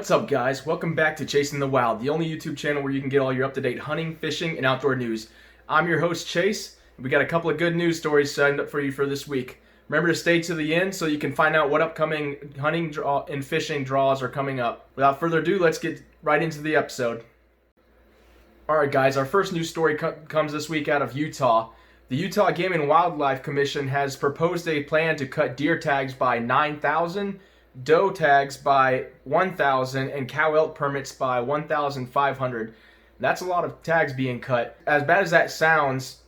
What's up, guys? Welcome back to Chasing the Wild, the only YouTube channel where you can get all your up-to-date hunting, fishing, and outdoor news. I'm your host, Chase, and we got a couple of good news stories signed up for you for this week. Remember to stay to the end so you can find out what upcoming hunting and fishing draws are coming up. Without further ado, let's get right into the episode. Alright guys, our first news story comes this week out of Utah. The Utah Game and Wildlife Commission has proposed a plan to cut deer tags by 9,000, doe tags by 1,000, and cow elk permits by 1,500. That's a lot of tags being cut. As bad as that sounds,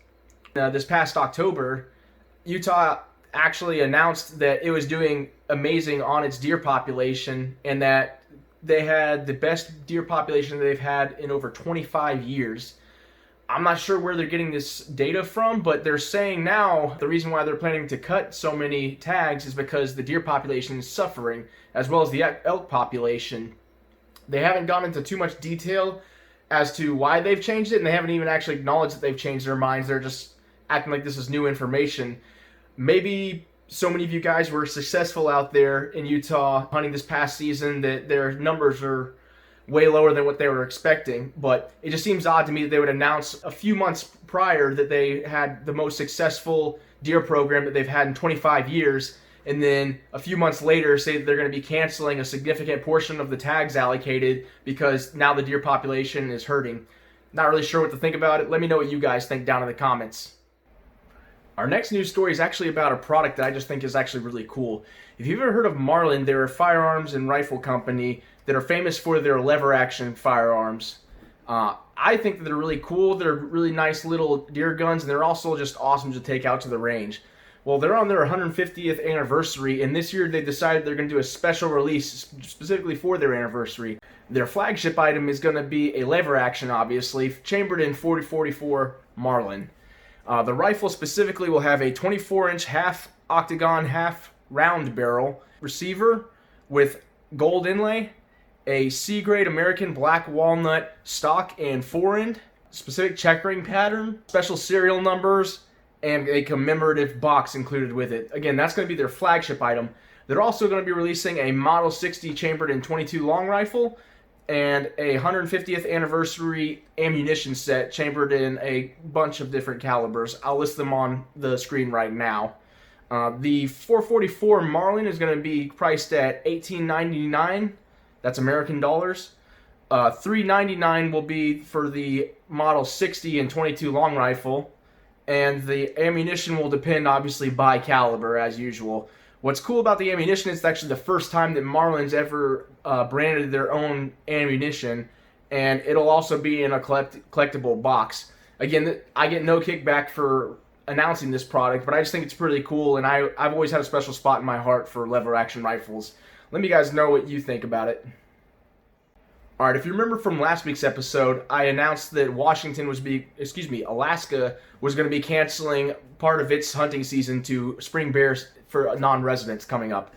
this past October, Utah actually announced that it was doing amazing on its deer population and that they had the best deer population they've had in over 25 years. I'm not sure where they're getting this data from, but they're saying now the reason why they're planning to cut so many tags is because the deer population is suffering, as well as the elk population. They haven't gone into too much detail as to why they've changed it, and they haven't even actually acknowledged that they've changed their minds. They're just acting like this is new information. Maybe so many of you guys were successful out there in Utah hunting this past season that their numbers are way lower than what they were expecting, but it just seems odd to me that they would announce a few months prior that they had the most successful deer program that they've had in 25 years, and then a few months later say that they're going to be canceling a significant portion of the tags allocated because now the deer population is hurting. Not really sure what to think about it. Let me know what you guys think down in the comments. Our next news story is actually about a product that I just think is actually really cool. If you've ever heard of Marlin, they're a firearms and rifle company that are famous for their lever action firearms. I think that they're really cool. They're really nice little deer guns, and they're also just awesome to take out to the range. Well, they're on their 150th anniversary, and this year they decided they're going to do a special release specifically for their anniversary. Their flagship item is going to be a lever action, obviously, chambered in .40-44 Marlin. The rifle specifically will have a 24-inch half octagon, half round barrel receiver with gold inlay, a C-grade American black walnut stock and forend, specific checkering pattern, special serial numbers, and a commemorative box included with it. Again, that's going to be their flagship item. They're also going to be releasing a Model 60 chambered in .22 long rifle and a 150th anniversary ammunition set chambered in a bunch of different calibers. I'll list them on the screen right now. The .444 Marlin is going to be priced at $18.99. That's American dollars. $3.99 will be for the Model 60 and .22 long rifle, and the ammunition will depend obviously by caliber as usual. What's cool about the ammunition is it's actually the first time that Marlin's ever branded their own ammunition, and it'll also be in a collectible box. Again, I get no kickback for announcing this product, but I just think it's pretty cool, and I've always had a special spot in my heart for lever action rifles. Let me guys know what you think about it. Alright, if you remember from last week's episode, I announced that Alaska was going to be canceling part of its hunting season to spring bears for non-residents coming up.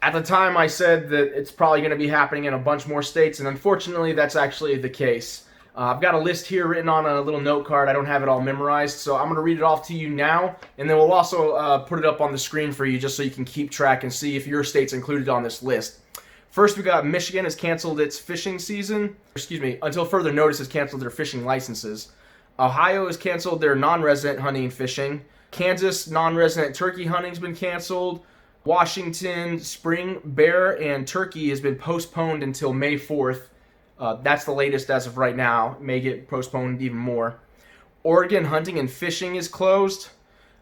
At the time, I said that it's probably going to be happening in a bunch more states, and unfortunately, that's actually the case. I've got a list here written on a little note card. I don't have it all memorized, so I'm going to read it off to you now, and then we'll also put it up on the screen for you just so you can keep track and see if your state's included on this list. First, we got Michigan has canceled its fishing season. Until further notice has canceled their fishing licenses. Ohio has canceled their non-resident hunting and fishing. Kansas non-resident turkey hunting has been canceled. Washington spring bear and turkey has been postponed until May 4th. That's the latest as of right now. It may get postponed even more. Oregon hunting and fishing is closed.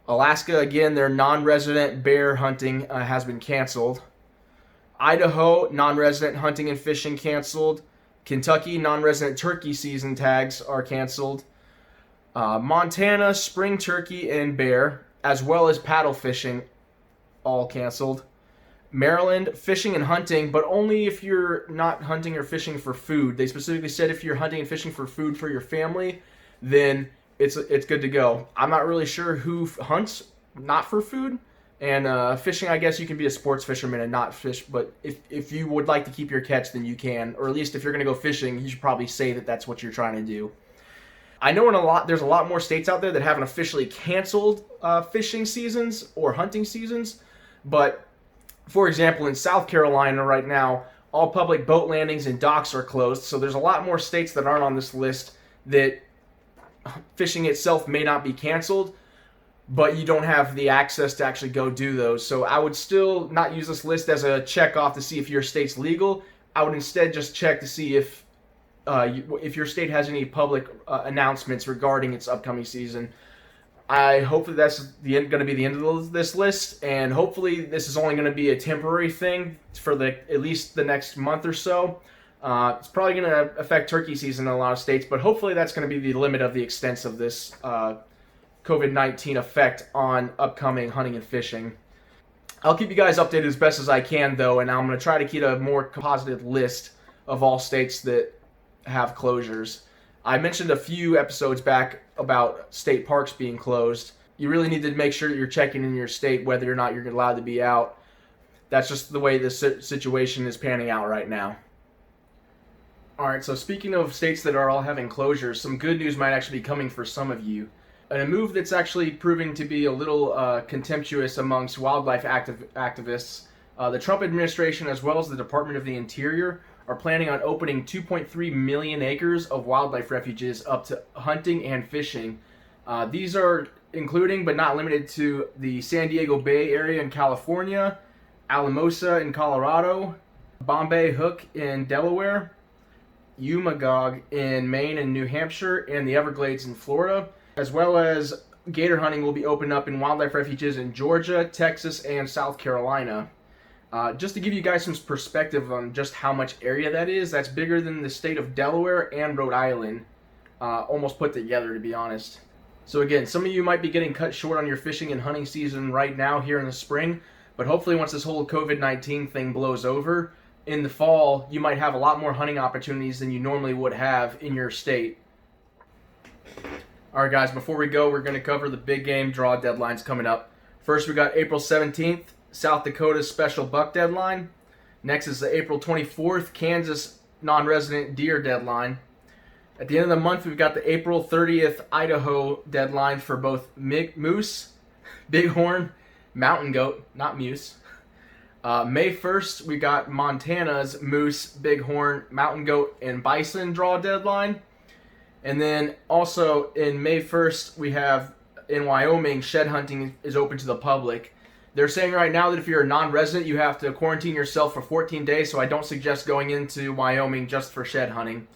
Alaska, again, their non-resident bear hunting has been canceled. Idaho, non-resident hunting and fishing canceled. Kentucky, non-resident turkey season tags are canceled. Montana, spring turkey and bear, as well as paddle fishing, all canceled. Maryland, fishing and hunting, but only if you're not hunting or fishing for food. They specifically said if you're hunting and fishing for food for your family, then it's good to go. I'm not really sure who hunts not for food. And fishing, I guess you can be a sports fisherman and not fish, but if you would like to keep your catch, then you can. Or at least if you're going to go fishing, you should probably say that that's what you're trying to do. I know there's a lot more states out there that haven't officially canceled fishing seasons or hunting seasons, but for example, in South Carolina right now, all public boat landings and docks are closed. So there's a lot more states that aren't on this list that fishing itself may not be canceled, but you don't have the access to actually go do those. So I would still not use this list as a check off to see if your state's legal. I would instead just check to see if your state has any public announcements regarding its upcoming season. Hopefully that's going to be the end of this list, and hopefully this is only going to be a temporary thing for at least the next month or so. It's probably going to affect turkey season in a lot of states, but hopefully that's going to be the limit of the extent of this COVID-19 effect on upcoming hunting and fishing. I'll keep you guys updated as best as I can, though, and I'm going to try to keep a more composited list of all states that have closures. I mentioned a few episodes back about state parks being closed. You really need to make sure that you're checking in your state whether or not you're allowed to be out. That's just the way this situation is panning out right now. Alright, so speaking of states that are all having closures, some good news might actually be coming for some of you. And a move that's actually proving to be a little contemptuous amongst wildlife activists. The Trump administration, as well as the Department of the Interior, are planning on opening 2.3 million acres of wildlife refuges up to hunting and fishing. These are including, but not limited to, the San Diego Bay area in California, Alamosa in Colorado, Bombay Hook in Delaware, Umagog in Maine and New Hampshire, and the Everglades in Florida, as well as gator hunting will be opened up in wildlife refuges in Georgia, Texas, and South Carolina. Just to give you guys some perspective on just how much area that is, that's bigger than the state of Delaware and Rhode Island, almost put together, to be honest. So again, some of you might be getting cut short on your fishing and hunting season right now here in the spring, but hopefully once this whole COVID-19 thing blows over, in the fall, you might have a lot more hunting opportunities than you normally would have in your state. Alright guys, before we go, we're going to cover the big game draw deadlines coming up. First, we got April 17th, South Dakota's special buck deadline. Next is the April 24th, Kansas non-resident deer deadline. At the end of the month, we've got the April 30th Idaho deadline for both moose, bighorn, mountain goat, not moose. May 1st, we got Montana's moose, bighorn, mountain goat, and bison draw deadline. And then also in May 1st, we have in Wyoming, shed hunting is open to the public. They're saying right now that if you're a non-resident, you have to quarantine yourself for 14 days, so I don't suggest going into Wyoming just for shed hunting.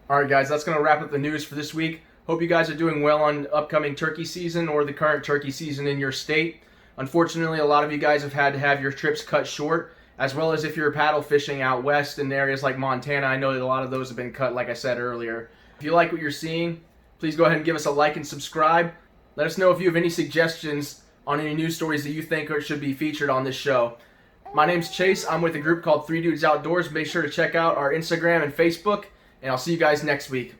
Alright guys, that's going to wrap up the news for this week. Hope you guys are doing well on upcoming turkey season or the current turkey season in your state. Unfortunately, a lot of you guys have had to have your trips cut short, as well as if you're paddle fishing out west in areas like Montana. I know that a lot of those have been cut, like I said earlier. If you like what you're seeing, please go ahead and give us a like and subscribe. Let us know if you have any suggestions on any news stories that you think should be featured on this show. My name's Chase. I'm with a group called 3 Dudes Outdoors. Make sure to check out our Instagram and Facebook, and I'll see you guys next week.